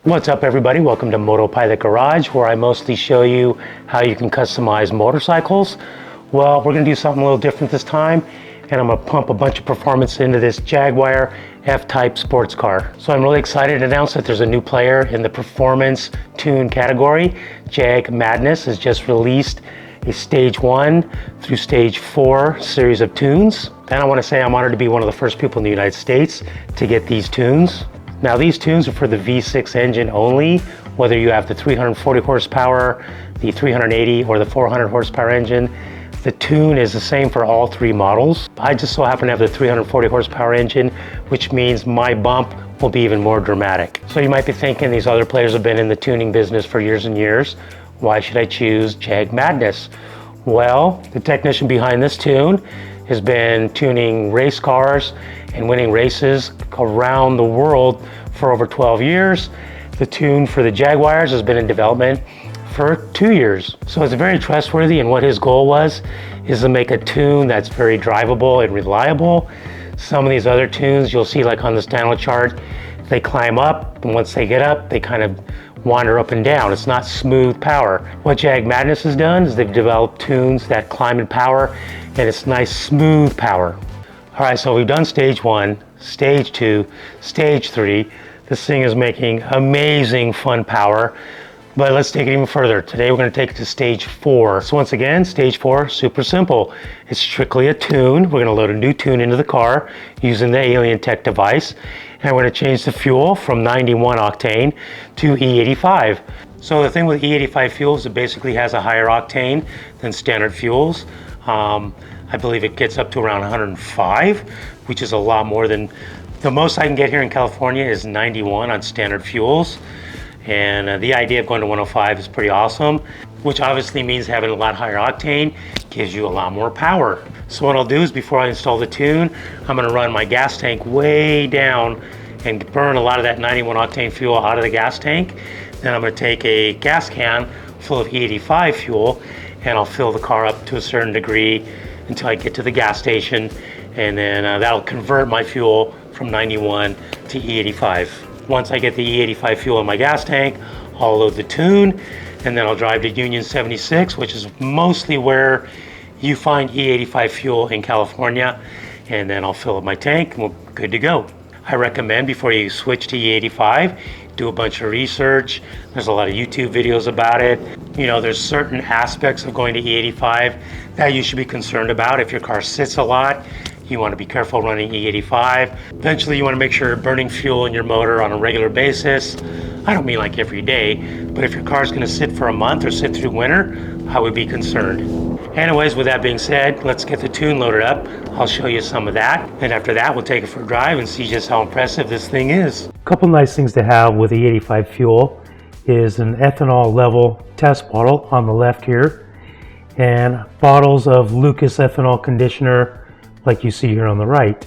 What's up everybody, welcome to Moto Pilot Garage, where I mostly show you how you can customize motorcycles. Well, we're going to do something a little different this time, and I'm going to pump a bunch of performance into this Jaguar F-Type sports car. So I'm really excited to announce that there's a new player in the performance tune category. Jag Madness has just released a stage 1 through stage 4 series of tunes. And I want to say I'm honored to be one of the first people in the United States to get these tunes. Now these tunes are for the V6 engine only, whether you have the 340 horsepower, the 380 or the 400 horsepower engine. The tune is the same for all three models. I just so happen to have the 340 horsepower engine, which means my bump will be even more dramatic. So you might be thinking these other players have been in the tuning business for years and years. Why should I choose Jag Madness? Well, the technician behind this tune has been tuning race cars and winning races around the world for over 12 years. The tune for the Jaguars has been in development for 2 years. So it's very trustworthy, and what his goal was is to make a tune that's very drivable and reliable. Some of these other tunes you'll see, like on this download chart, they climb up, and once they get up, they kind of wander up and down. It's not smooth power. What Jag Madness has done is they've developed tunes that climb in power, and it's nice smooth power. All right, so we've done stage 1, stage 2, stage 3. This thing is making amazing fun power, but let's take it even further. Today we're going to take it to stage 4. So once again, stage 4, super simple. It's strictly a tune. We're going to load a new tune into the car using the Alientech device, and we're going to change the fuel from 91 octane to E85. So the thing with E85 fuels, it basically has a higher octane than standard fuels. I believe it gets up to around 105, which is a lot more than the most I can get here in California is 91 on standard fuels. And the idea of going to 105 is pretty awesome, which obviously means having a lot higher octane gives you a lot more power. So what I'll do is, before I install the tune, I'm going to run my gas tank way down and burn a lot of that 91 octane fuel out of the gas tank. Then I'm going to take a gas can full of E85 fuel, and I'll fill the car up to a certain degree until I get to the gas station, and then that'll convert my fuel from 91 to E85. Once I get the E85 fuel in my gas tank, I'll load the tune, and then I'll drive to Union 76, which is mostly where you find E85 fuel in California, and then I'll fill up my tank and we're good to go. I recommend, before you switch to E85, do a bunch of research. There's a lot of YouTube videos about it. You know, there's certain aspects of going to E85 that you should be concerned about. If your car sits a lot, you want to be careful running E85. Eventually, you want to make sure you're burning fuel in your motor on a regular basis. I don't mean like every day, but if your car's going to sit for a month or sit through winter, I would be concerned. Anyways, with that being said, let's get the tune loaded up. I'll show you some of that, and after that we'll take it for a drive and see just how impressive this thing is. A couple nice things to have with the E85 fuel is an ethanol level test bottle on the left here, and bottles of Lucas ethanol conditioner like you see here on the right,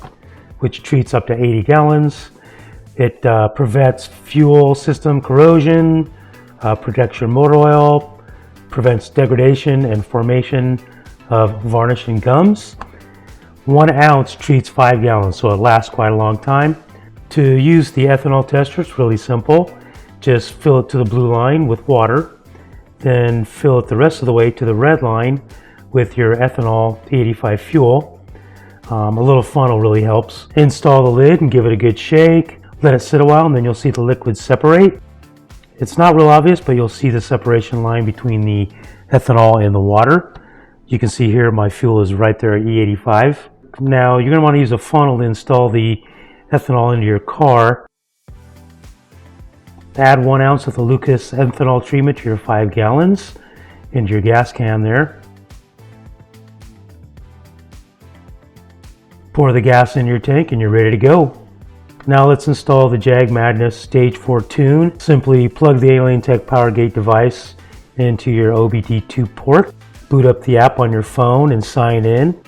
which treats up to 80 gallons. It prevents fuel system corrosion, protects your motor oil, prevents degradation and formation of varnish and gums. 1 ounce treats 5 gallons, so it lasts quite a long time. To use the ethanol tester, it's really simple. Just fill it to the blue line with water, then fill it the rest of the way to the red line with your ethanol 85 fuel. A little funnel really helps. Install the lid and give it a good shake. Let it sit a while, and then you'll see the liquid separate. It's not real obvious, but you'll see the separation line between the ethanol and the water. You can see here my fuel is right there at E85. Now you're going to want to use a funnel to install the ethanol into your car. Add 1 ounce of the Lucas ethanol treatment to your 5 gallons into your gas can there. Pour the gas in your tank and you're ready to go. Now let's install the Jag Madness Stage 4 tune. Simply plug the Alientech Powergate device into your OBD2 port. Boot up the app on your phone and sign in.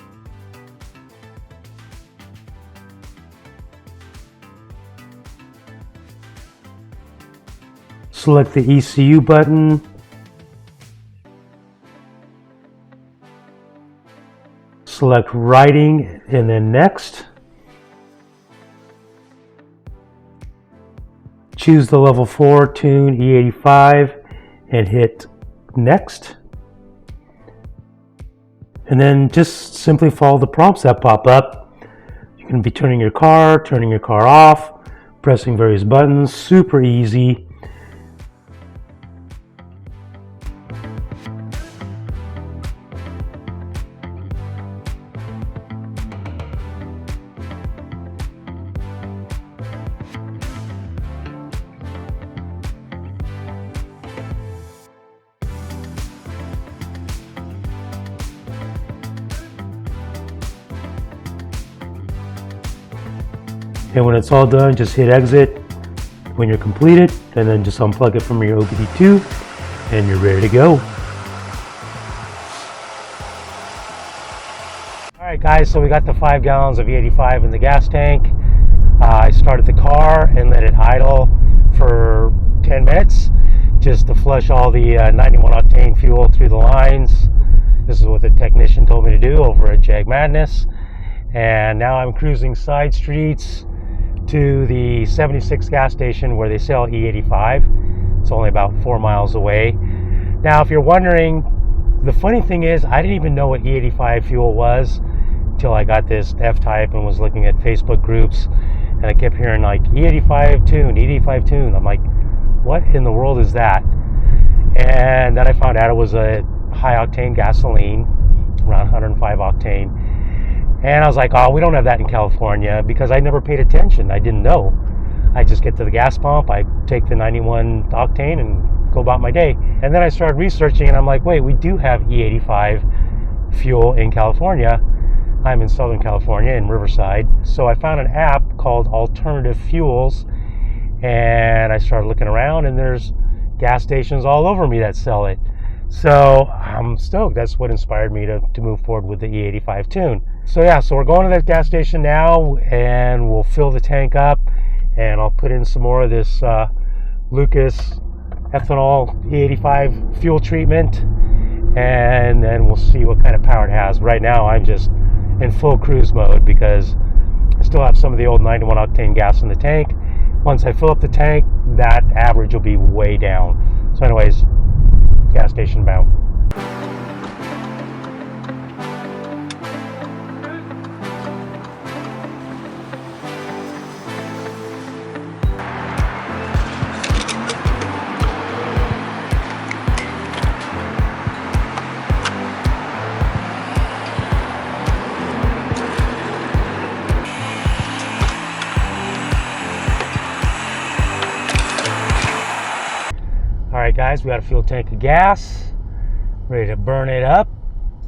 Select the ECU button. Select writing and then next. choose the level 4 tune E85 and hit next. And then just simply follow the prompts that pop up. You can be turning your car off, pressing various buttons, super easy. And when it's all done, just hit exit when you're completed, and then just unplug it from your OBD2 and you're ready to go. All right guys, so we got the 5 gallons of E85 in the gas tank. I started the car and let it idle for 10 minutes just to flush all the 91 octane fuel through the lines. This is what the technician told me to do over at Jag Madness. And now I'm cruising side streets to the 76 gas station where they sell E85. It's only about 4 miles away. Now, if you're wondering, the funny thing is I didn't even know what E85 fuel was until I got this F-Type and was looking at Facebook groups, and I kept hearing like E85 tune, E85 tune. I'm like, what in the world is that? And then I found out it was a high octane gasoline, around 105 octane. And I was like, oh, we don't have that in California, because I never paid attention. I didn't know. I just get to the gas pump, I take the 91 octane and go about my day. And then I started researching and I'm like, wait, we do have E85 fuel in California. I'm in Southern California in Riverside. So I found an app called Alternative Fuels, and I started looking around and there's gas stations all over me that sell it. So I'm stoked. That's what inspired me to move forward with the E85 tune. So yeah, so we're going to that gas station now and we'll fill the tank up, and I'll put in some more of this Lucas ethanol E85 fuel treatment, and then we'll see what kind of power it has. Right now I'm just in full cruise mode because I still have some of the old 91 octane gas in the tank. Once I fill up the tank, that average will be way down. So anyways, gas station bound. Alright guys, we got a fuel tank of gas, ready to burn it up.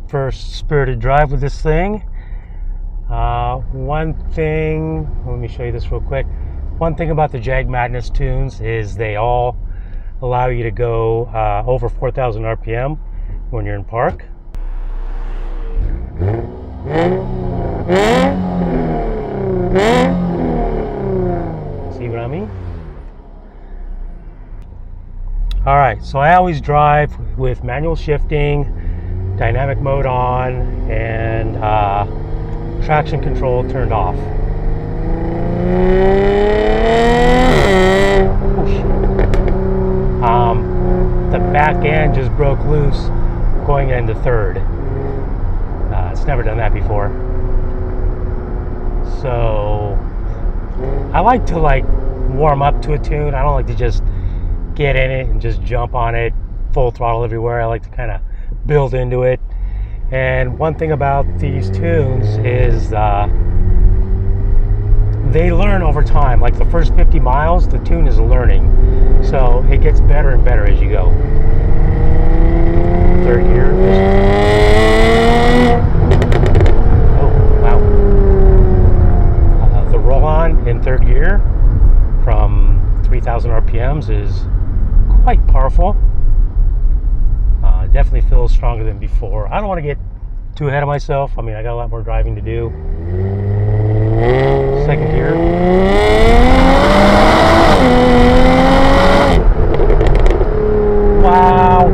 First spirited drive with this thing. One thing, let me show you this real quick. One thing about the Jag Madness tunes is they all allow you to go over 4,000 RPM when you're in park. See what I mean? All right, so I always drive with manual shifting, dynamic mode on, and traction control turned off. Oh, shit. The back end just broke loose going into third. It's never done that before. So I like to warm up to a tune. I don't like to just get in it and just jump on it full throttle everywhere. I like to kind of build into it. And one thing about these tunes is they learn over time. Like the first 50 miles, the tune is learning. So it gets better and better as you go. Third gear. Oh, wow. The roll-on in third gear from 3,000 RPMs is quite powerful. Definitely feels stronger than before. I don't want to get too ahead of myself. I mean, I got a lot more driving to do. Second gear. Wow.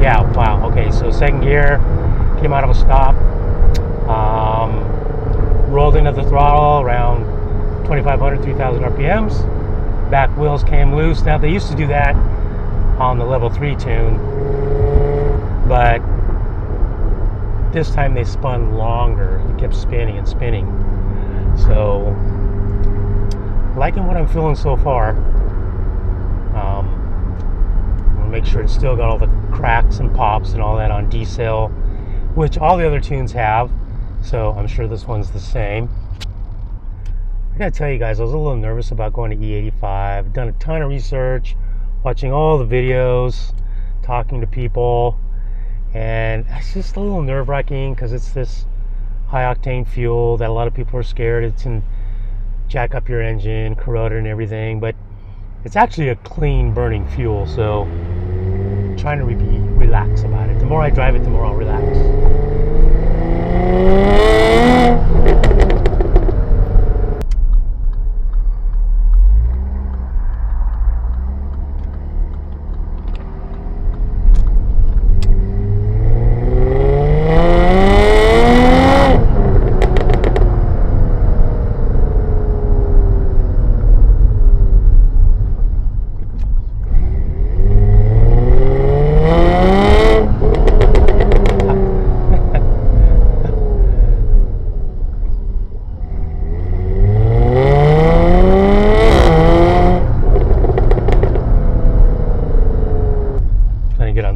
Yeah, wow. Okay, so second gear, came out of a stop, rolled into the throttle around 2,500, 3,000 RPMs. back wheels came loose. Now they used to do that on the level 3 tune, but this time they spun longer. It kept spinning and spinning. So, liking what I'm feeling so far. I'm gonna make sure it's still got all the cracks and pops and all that on decel, which all the other tunes have. So I'm sure this one's the same. I gotta tell you guys, I was a little nervous about going to E85. I've done a ton of research, watching all the videos, talking to people, and it's just a little nerve-wracking because it's this high-octane fuel that a lot of people are scared it can jack up your engine, corrode it and everything, but it's actually a clean burning fuel, so I'm trying to be relaxed about it. The more I drive it, the more I'll relax.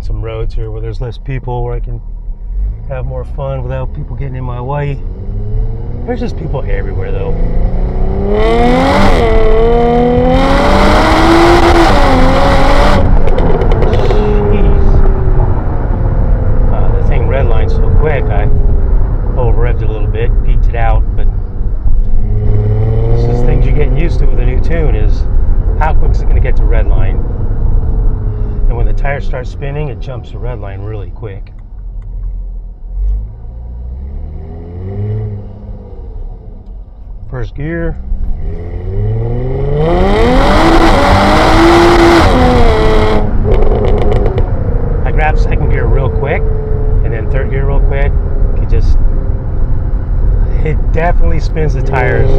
Some roads here where there's less people, where I can have more fun without people getting in my way. There's just people everywhere though. Jeez. The thing redlined so quick, I over-revved it a little bit, peaked it out, but it's just things you're getting used to with a new tune is how quick is it going to get to redline. And when the tires start spinning, it jumps to red line really quick. First gear. I grab second gear real quick, and then third gear real quick. It definitely spins the tires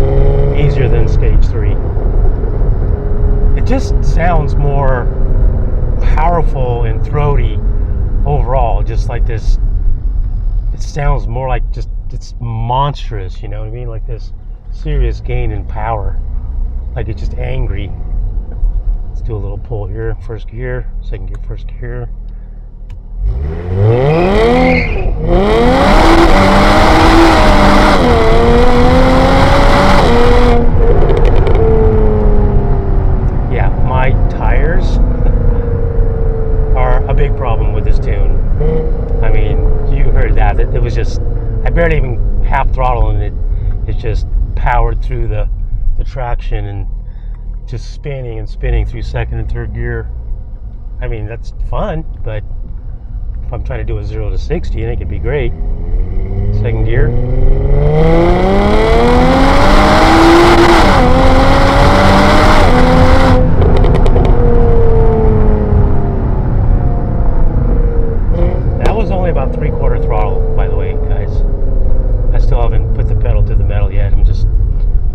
easier than stage 3. It just sounds more powerful and throaty overall, just like this. It sounds more like just, it's monstrous, you know what I mean, like this serious gain in power, like it's just angry. Let's do a little pull here. First gear, second gear, first gear. Yeah, my tires are a big problem with this tune. I mean, you heard that. It was just, I barely even half throttle and it just powered through the traction and just spinning and spinning through second and third gear. I mean, that's fun, but if I'm trying to do a 0 to 60, I think it'd be great. Second gear. That was only about 3/4 throttle, by the way, guys. I still haven't put the pedal to the metal yet. I'm just,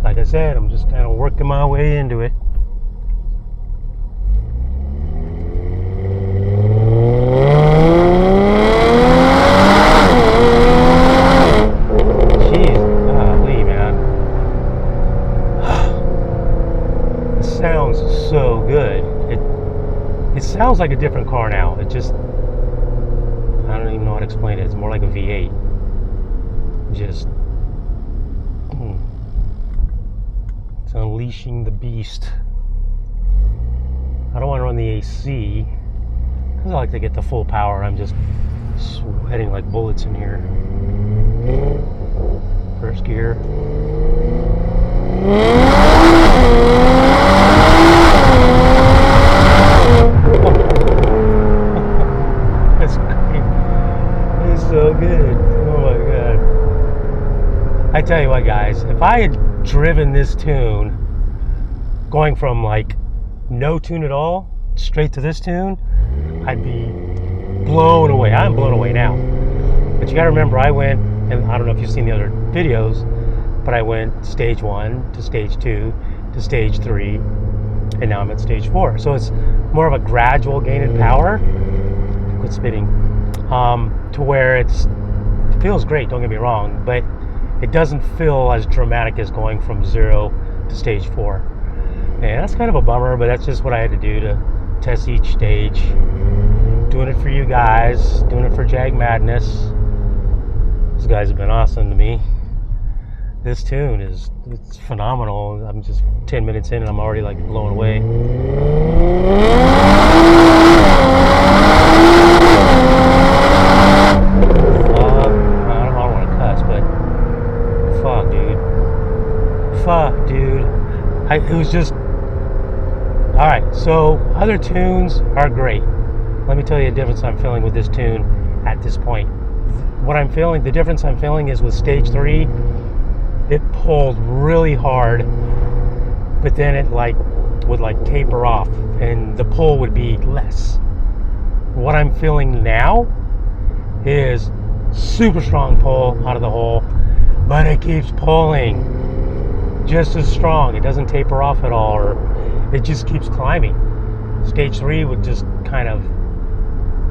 like I said, I'm just kind of working my way into it. So good. It sounds like a different car now. It just, I don't even know how to explain it. It's more like a V8. Just it's unleashing the beast. I don't want to run the AC because I like to get the full power. I'm just sweating like bullets in here. First gear. That's great. It's so good. Oh my god. I tell you what, guys, if I had driven this tune going from like no tune at all straight to this tune, I'd be blown away. I'm blown away now. But you gotta remember, I went, and I don't know if you've seen the other videos, but I went stage 1 to stage 2 to stage 3. and now I'm at stage 4. So it's more of a gradual gain in power. Quit spitting. To where it feels great, don't get me wrong, but it doesn't feel as dramatic as going from 0 to stage 4. And that's kind of a bummer, but that's just what I had to do to test each stage. Doing it for you guys, doing it for Jag Madness. These guys have been awesome to me. This tune it's phenomenal. I'm just 10 minutes in and I'm already like blown away. I don't want to cuss, but fuck, dude. It was just alright. So other tunes are great. Let me tell you the difference I'm feeling with this tune at this point. The difference I'm feeling is with stage 3, it pulled really hard, but then it would taper off and the pull would be less. What I'm feeling now is super strong pull out of the hole, but it keeps pulling just as strong. It doesn't taper off at all, or it just keeps climbing. Stage 3 would just kind of,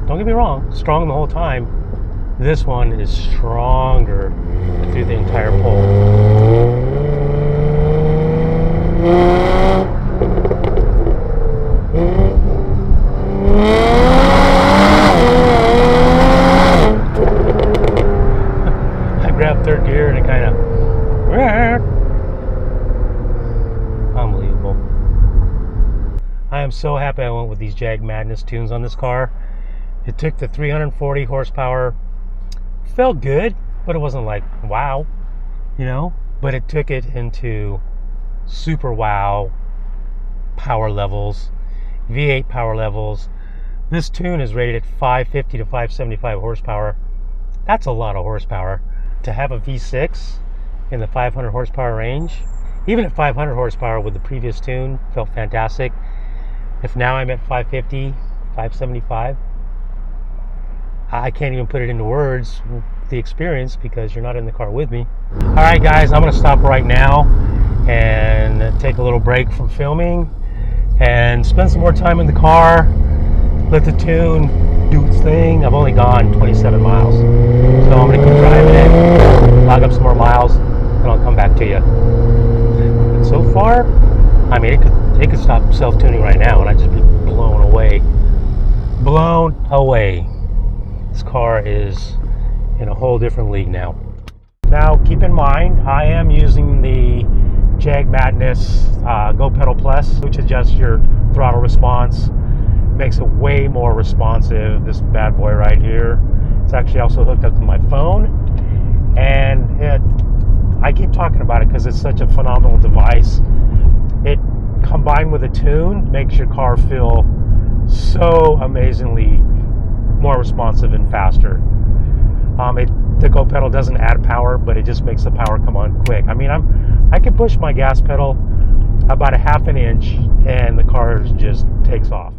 don't get me wrong, strong the whole time. This one is stronger through the entire pull. I grabbed third gear and it kind of, unbelievable. I am so happy I went with these Jag Madness tunes on this car. It took the 340 horsepower. Felt good, but it wasn't like wow, but it took it into super wow power levels, V8 power levels. This tune is rated at 550 to 575 horsepower. That's a lot of horsepower. To have a V6 in the 500 horsepower range, even at 500 horsepower with the previous tune, felt fantastic. If now I'm at 550, 575, I can't even put it into words, the experience, because you're not in the car with me. All right, guys, I'm going to stop right now and take a little break from filming and spend some more time in the car. Let the tune do its thing. I've only gone 27 miles, so I'm going to keep driving it, log up some more miles, and I'll come back to you. But so far, I mean, it could stop self-tuning right now, and I'd just be blown away. Blown away. This car is in a whole different league now. Now, keep in mind, I am using the Jag Madness Go Pedal Plus, which adjusts your throttle response, makes it way more responsive. This bad boy right here. It's actually also hooked up to my phone, and I keep talking about it because it's such a phenomenal device. It, combined with a tune, makes your car feel so amazingly more responsive and faster. The Go pedal doesn't add power, but it just makes the power come on quick. I mean, I can push my gas pedal about a half an inch and the car just takes off.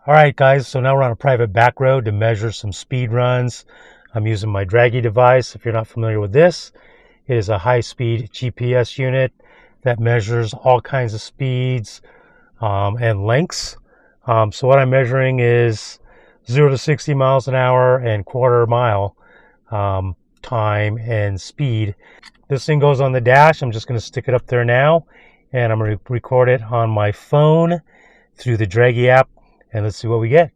All right, guys, so now we're on a private back road to measure some speed runs. I'm using my dragy device. If you're not familiar with this, it is a high-speed GPS unit that measures all kinds of speeds and lengths. So what I'm measuring is 0 to 60 miles an hour and quarter mile time and speed. This thing goes on the dash. I'm just going to stick it up there now, and I'm going to record it on my phone through the Dragy app, and let's see what we get.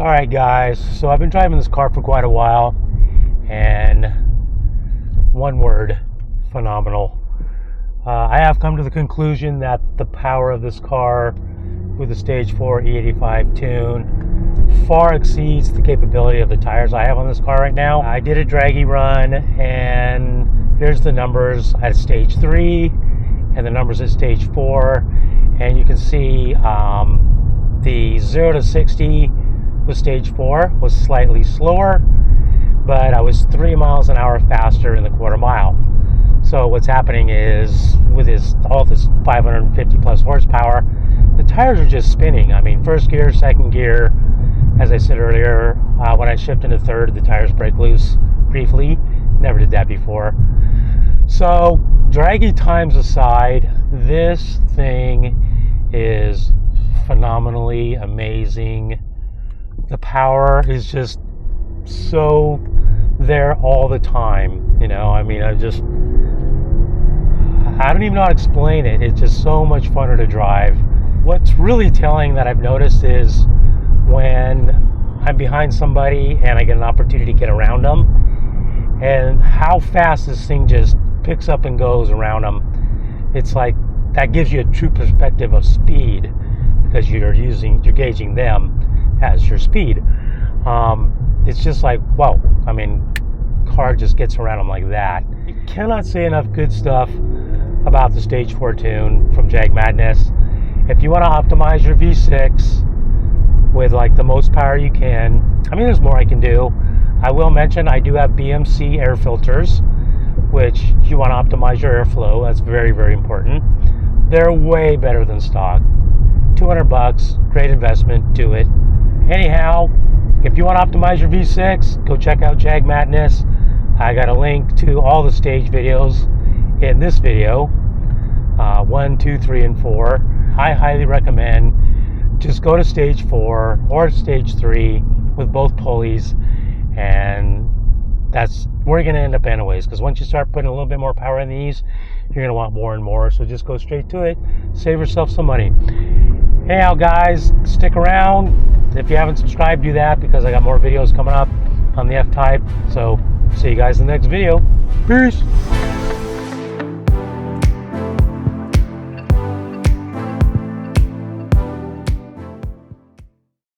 Alright guys, so I've been driving this car for quite a while, and one word, phenomenal. I have come to the conclusion that the power of this car with the Stage 4 E85 tune far exceeds the capability of the tires I have on this car right now. I did a dragy run, and here's the numbers at Stage 3 and the numbers at Stage 4, and you can see the 0 to 60 with Stage 4 was slightly slower. but I was 3 miles an hour faster in the quarter mile. So what's happening is, with all this 550 plus horsepower, the tires are just spinning. I mean, first gear, second gear, as I said earlier, when I shift into third, the tires break loose briefly. Never did that before. So, draggy times aside, this thing is phenomenally amazing. The power is just so there all the time. You know, I mean, I don't even know how to explain it. It's just so much funner to drive. What's really telling that I've noticed is when I'm behind somebody and I get an opportunity to get around them, and how fast this thing just picks up and goes around them. It's like that gives you a true perspective of speed, because you're gauging them as your speed. It's just like, wow, I mean, car just gets around them like that. You cannot say enough good stuff about the Stage 4 tune from Jag Madness. If you want to optimize your V6 with like the most power you can, I mean, there's more I can do. I will mention I do have BMC air filters, which you want to optimize your airflow. That's very, very important. They're way better than stock. $200, great investment, do it. Anyhow, if you want to optimize your V6, go check out Jag Madness. I got a link to all the stage videos in this video, 1, 2, 3, and 4. I highly recommend just go to stage 4 or stage 3 with both pulleys, and that's where you're going to end up anyways, because once you start putting a little bit more power in these, you're going to want more and more. So just go straight to it, save yourself some money. Anyhow, guys, stick around. If you haven't subscribed, do that, because I got more videos coming up on the F-Type. So see you guys in the next video. Peace.